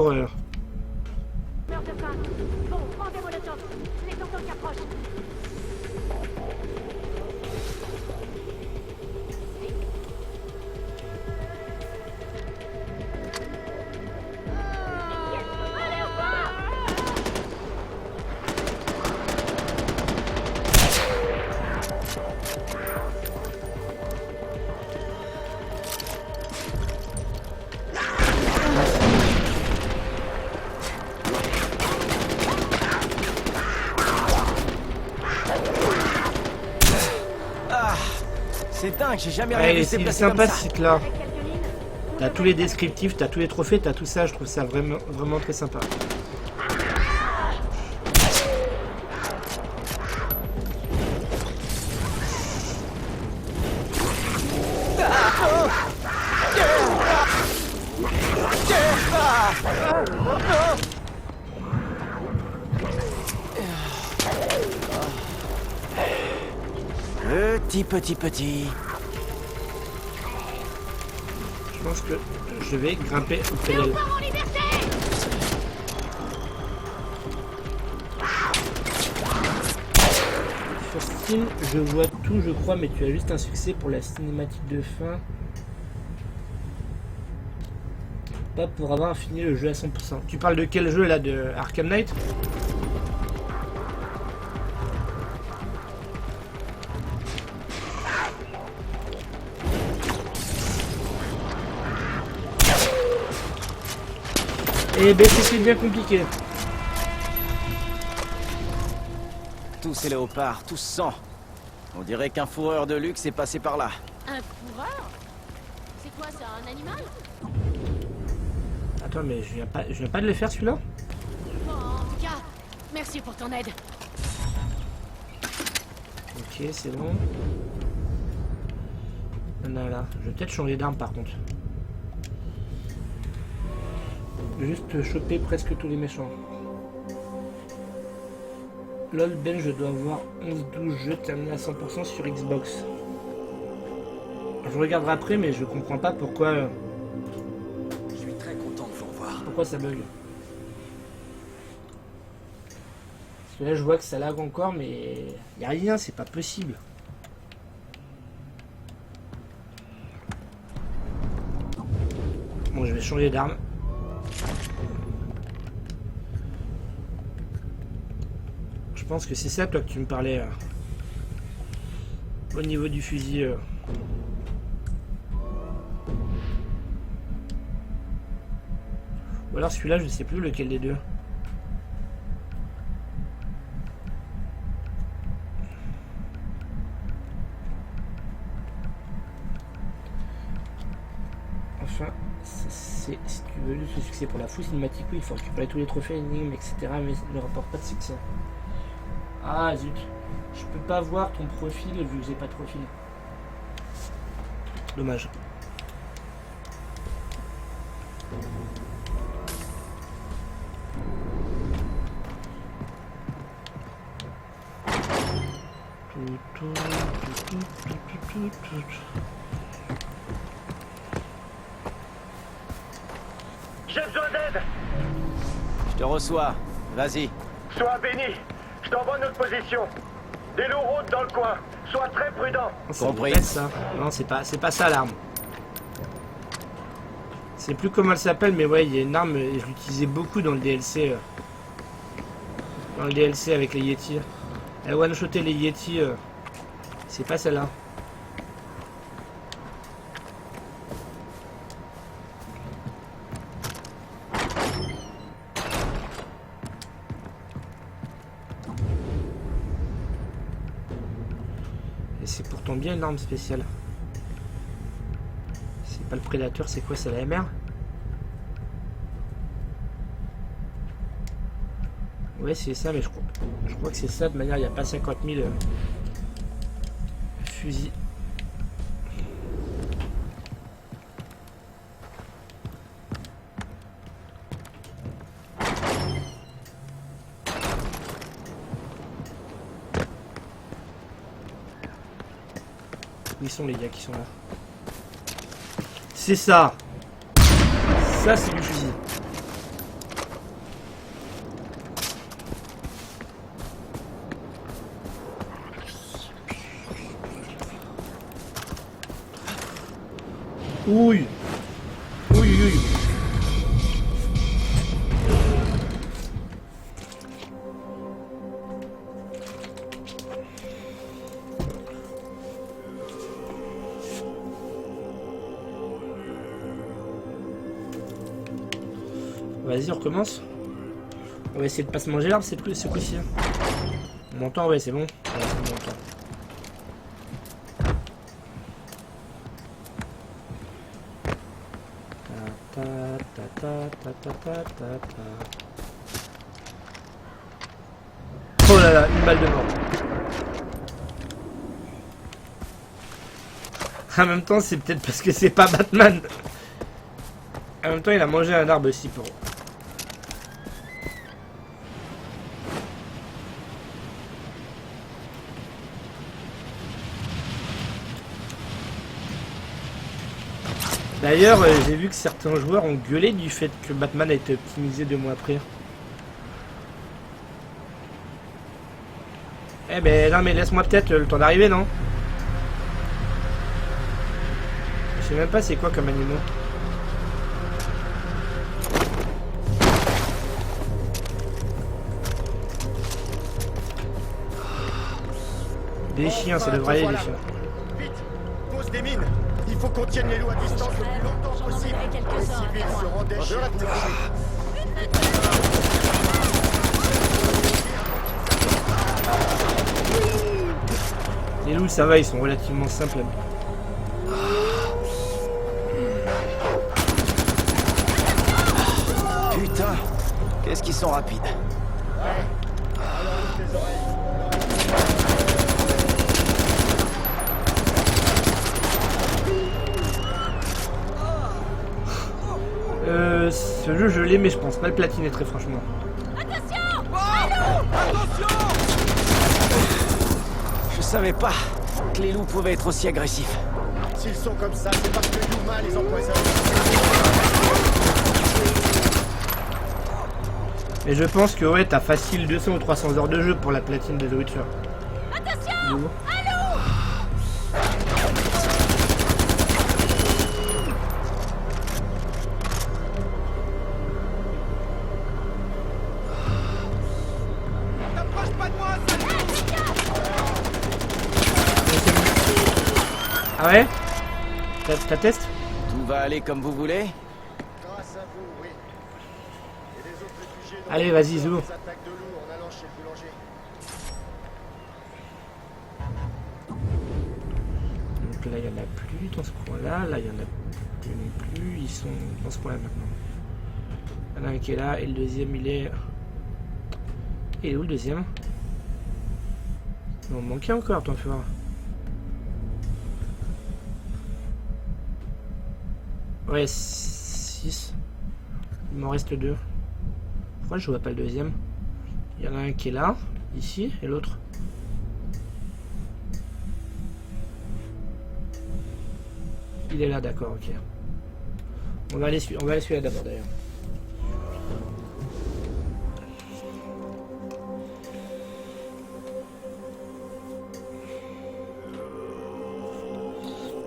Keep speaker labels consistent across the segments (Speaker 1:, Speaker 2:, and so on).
Speaker 1: Horreur.
Speaker 2: Meurt de faim. Bon, prends des molotovs. Les tontons qui approchent. Allez, au bas!
Speaker 3: C'est dingue, j'ai jamais
Speaker 1: Ouais,
Speaker 3: rien
Speaker 1: il
Speaker 3: vu
Speaker 1: est
Speaker 3: se déplacer
Speaker 1: sympa
Speaker 3: comme
Speaker 1: ce
Speaker 3: ça.
Speaker 1: site-là.
Speaker 2: Avec quelques lignes.
Speaker 1: T'as tous les descriptifs, t'as tous les trophées, t'as tout ça. Je trouve ça vraiment très sympa.
Speaker 3: Petit.
Speaker 1: Je pense que je vais grimper au
Speaker 2: Et
Speaker 1: PLL.
Speaker 2: encore en liberté!
Speaker 1: Sur Steam, je vois tout, je crois, mais tu as juste un succès pour la cinématique de fin. Pas pour avoir fini le jeu à 100%. Tu parles de quel jeu là? De Arkham Knight? Eh ben c'est bien compliqué.
Speaker 3: Tous ces léopards, tous sang. On dirait qu'un fourreur de luxe est passé par là.
Speaker 2: Un fourreur? C'est quoi ça, un animal?
Speaker 1: Attends, mais je viens pas de le faire celui-là?
Speaker 2: Bon, en tout cas, merci pour ton aide.
Speaker 1: Ok, c'est bon. Voilà, je vais peut-être changer d'arme par contre. Juste choper presque tous les méchants. LOL Ben, je dois avoir 11-12 jeux terminés à 100% sur Xbox. Je regarderai après, mais je comprends pas pourquoi
Speaker 3: Je suis très content de vous revoir.
Speaker 1: pourquoi ça bug. Parce que là je vois que ça lag encore, mais y a rien, c'est pas possible. Bon, je vais changer d'arme. Je pense que c'est ça, toi, que tu me parlais au niveau du fusil. Ou alors celui-là, je sais plus lequel des deux. Enfin, si tu veux juste le succès pour la full cinématique, oui, il faut récupérer tous les trophées, énigmes, etc. Mais ça ne rapporte pas de succès. Ah zut, je peux pas voir ton profil vu que j'ai pas de profil. Dommage.
Speaker 4: J'ai besoin d'aide.
Speaker 3: Je te reçois. Vas-y.
Speaker 4: Sois béni. Je t'envoie notre position. Des loups rôdent dans le coin. Sois très prudent.
Speaker 1: Ça
Speaker 3: Compris.
Speaker 1: m'embête, ça. Non, c'est pas ça l'arme. C'est plus comment elle s'appelle, mais ouais, il y a une arme et je l'utilisais beaucoup dans le DLC. Dans le DLC avec les Yeti. Elle one-shotait les Yeti. C'est pas celle-là. Et c'est pourtant bien une arme spéciale. C'est pas le prédateur, c'est quoi? C'est la MR? Ouais, c'est ça, mais je crois que c'est ça. De manière, il n'y a pas 50 000 fusils. Où ils sont les gars qui sont là? C'est ça! Ça, c'est du fusil. Ouille. Ouille, ouille. Vas-y, on recommence. On va essayer de pas se manger l'arbre, c'est plus ce coup-ci. On m'entend, ouais, c'est bon. Ouais, c'est bon, on Oh là là, une balle de mort. En même temps, c'est peut-être parce que c'est pas Batman. En même temps, il a mangé un arbre aussi pour. D'ailleurs, j'ai vu que certains joueurs ont gueulé du fait que Batman a été optimisé 2 mois après. Eh ben non mais laisse-moi peut-être le temps d'arriver, non? Je sais même pas c'est quoi comme animaux. Des chiens, ça devrait aller les chiens.
Speaker 4: Vite, pose des mines. Il faut qu'on tienne les loups à distance le plus longtemps possible. Les civils se rendaient chez
Speaker 1: Les loups ça va, ils sont relativement simples.
Speaker 3: Putain, qu'est-ce qu'ils sont rapides.
Speaker 1: Ce jeu je l'ai mais je pense pas le platiner très franchement.
Speaker 3: Je savais pas que les loups pouvaient être aussi agressifs.
Speaker 4: S'ils sont comme ça, c'est parce que Yuma les empoisonne.
Speaker 1: Et je pense que ouais, t'as facile 200 ou 300 heures de jeu pour la platine de The Witcher.
Speaker 2: Attention!
Speaker 1: Ah ouais? T'as test?
Speaker 3: Tout va aller comme vous voulez?
Speaker 4: Grâce à vous, oui. Et les autres réfugiés n'ont
Speaker 1: Allez,
Speaker 4: pas
Speaker 1: vas-y,
Speaker 4: peur
Speaker 1: Zou.
Speaker 4: des attaques de loups en allant chez le boulanger.
Speaker 1: Donc là, il n'y en a plus dans ce coin-là. Là, il n'y en a plus non plus. Ils sont dans ce coin-là maintenant. Il y en a un qui est là et le deuxième, il est... Il est où le deuxième? Il m'en manquait encore, t'en fais voir. Ouais, 6. Il m'en reste 2. Pourquoi je vois pas le deuxième? Il y en a un qui est là, ici, et l'autre. Il est là, d'accord, ok. On va aller celui-là d'abord d'ailleurs.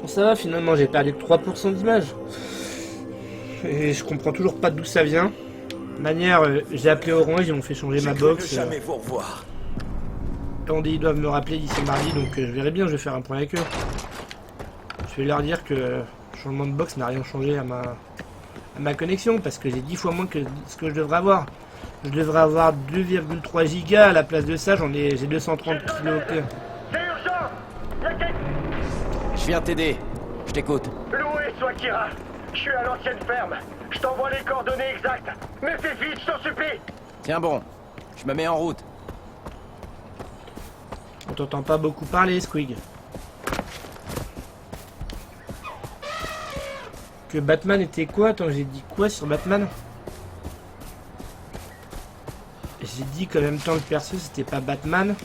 Speaker 1: Bon, ça va, finalement, j'ai perdu que 3% d'image. Et je comprends toujours pas d'où ça vient. De manière, j'ai appelé Orange, ils m'ont fait changer ma box.
Speaker 3: Jamais vous revoir.
Speaker 1: Ils doivent me rappeler d'ici mardi, donc je verrai bien, je vais faire un point avec eux. Je vais leur dire que le changement de box n'a rien changé à ma connexion, parce que j'ai 10 fois moins que ce que je devrais avoir. Je devrais avoir 2,3 gigas, à la place de ça, j'ai 230 kilooctets.
Speaker 4: C'est urgent!
Speaker 3: Je viens t'aider. Je t'écoute.
Speaker 4: Lou et Swakira. Je suis à l'ancienne ferme. Je t'envoie les coordonnées exactes. Mais fais vite, je t'en supplie!
Speaker 3: Tiens bon, je me mets en route.
Speaker 1: On t'entend pas beaucoup parler, Squig. Que Batman était quoi? Attends, j'ai dit quoi sur Batman? J'ai dit qu'en même temps le perso c'était pas Batman.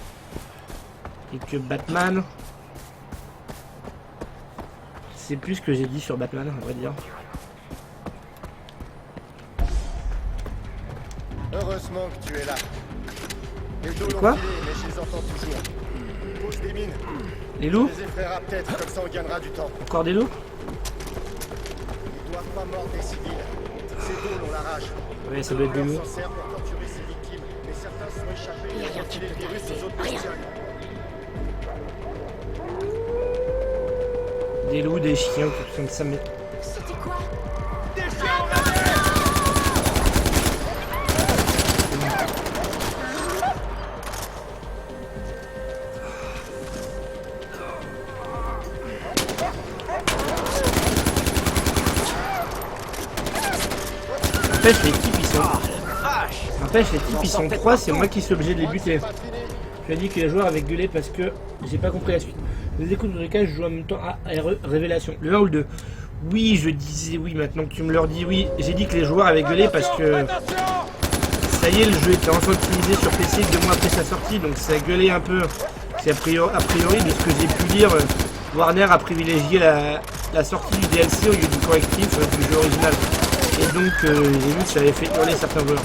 Speaker 1: Et que Batman... C'est plus ce que j'ai dit sur Batman, on va dire.
Speaker 4: Heureusement que tu es là. Les dos
Speaker 1: Quoi?
Speaker 4: l'ont filé, mais je les entends toujours. Pose des mines.
Speaker 1: Les loups?
Speaker 4: Les effraiera peut-être, comme ça on gagnera du temps.
Speaker 1: Encore des loups?
Speaker 4: doivent pas mordre des civils. Ces tôles ont la rage.
Speaker 1: Ouais, ça doit être des loups.
Speaker 4: Ils s'en servent pour torturer ses victimes, mais certains sont échappés et ont filé le virus aux autres bestioles.
Speaker 1: Des loups, des chiens, tout comme ça. Mais...
Speaker 2: C'était quoi?
Speaker 1: N'empêche, les types ils sont. N'empêche, les types ils sont 3, c'est moi qui suis obligé de les buter. Tu as dit que les joueurs avaient gueulé parce que j'ai pas compris la suite. Les écoutes de cas, je joue en même temps à Révélation. Le 1 ou le 2? Oui, je disais oui, maintenant que tu me le redis, oui. J'ai dit que les joueurs avaient gueulé parce que. Ça y est, le jeu était enfin optimisé sur PC 2 mois après sa sortie, donc ça a gueulé un peu. C'est a priori, de ce que j'ai pu lire, Warner a privilégié la sortie du DLC au lieu du correctif du jeu original. Et donc, j'ai vu que ça avait fait hurler certains joueurs.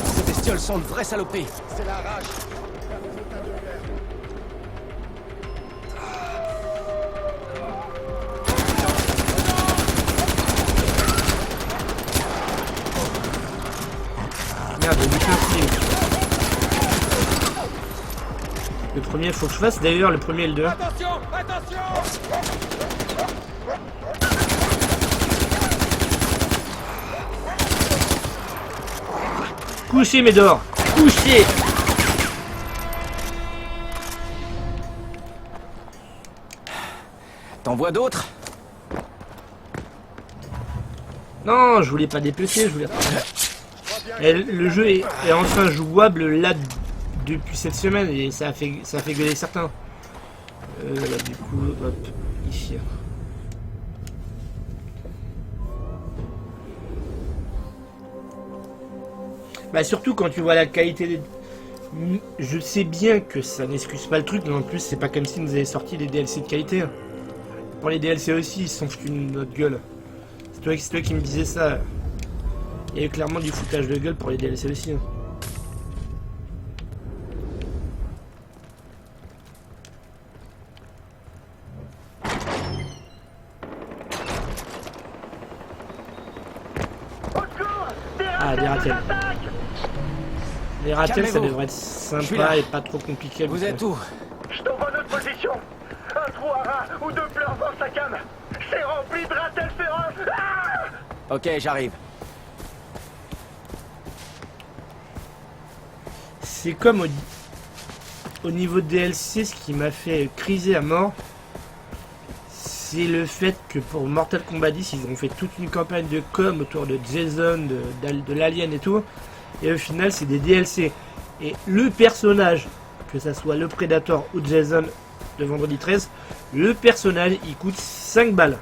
Speaker 3: Ces bestioles sont de vraies salopées.
Speaker 4: C'est la rage.
Speaker 1: Merde, j'ai buté un fil. Le premier, faut que je fasse d'ailleurs le premier et le 2.
Speaker 5: Attention, attention!
Speaker 1: Couchez, Médor! Couchez!
Speaker 3: T'en vois d'autres?
Speaker 1: Non, je voulais pas dépecer, je voulais... Et le jeu est enfin jouable là depuis cette semaine et ça a fait gueuler certains. Là, du coup, hop, ici. Bah surtout quand tu vois la qualité des... Je sais bien que ça n'excuse pas le truc, mais en plus c'est pas comme si nous avaient sorti des DLC de qualité. Pour les DLC aussi, ils s'en foutent une autre gueule. C'est toi qui me disais ça. Il y a eu clairement du foutage de gueule pour les DLC aussi. Ah, des ratels. Les ratels, ça devrait être sympa et pas trop compliqué.
Speaker 3: Vous êtes où?
Speaker 5: Je t'envoie notre position. Un trou à rat ou deux pleurs dans sa cam. C'est rempli de ratels féroces. Ah!
Speaker 3: Ok, j'arrive.
Speaker 1: C'est comme au niveau de DLC, ce qui m'a fait criser à mort, c'est le fait que pour Mortal Kombat 10, ils ont fait toute une campagne de com autour de Jason, de l'Alien et tout, et au final, c'est des DLC. Et le personnage, que ça soit le Predator ou Jason de Vendredi 13, le personnage, il coûte 5 balles.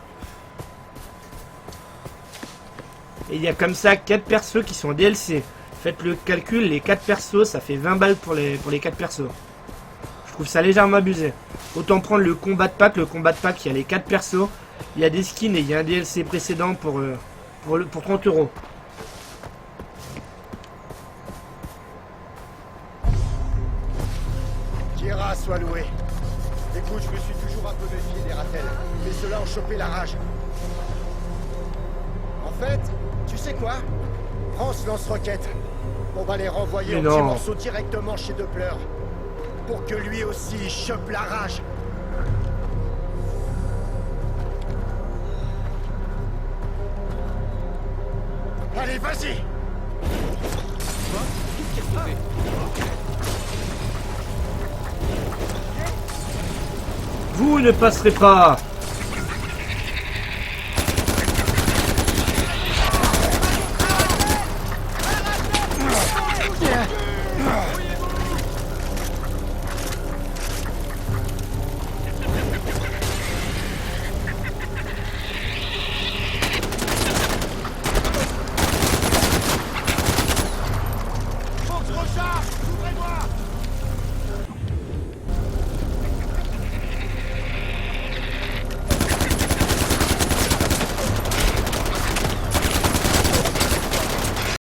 Speaker 1: Et il y a comme ça 4 persos qui sont DLC. Faites le calcul, les 4 persos, ça fait 20 balles pour les 4 persos. Je trouve ça légèrement abusé. Autant prendre le combat de pack. Le combat de pack, il y a les 4 persos. Il y a des skins et il y a un DLC précédent pour 30 €.
Speaker 4: Kira soit loué. Écoute, je me suis toujours un peu méfié des ratels, mais ceux-là ont chopé la rage. En fait, tu sais quoi? Prends ce lance-roquette. On va les renvoyer en petits morceaux directement chez Doppler. Pour que lui aussi chope la rage. Allez, vas-y!
Speaker 1: Vous ne passerez pas!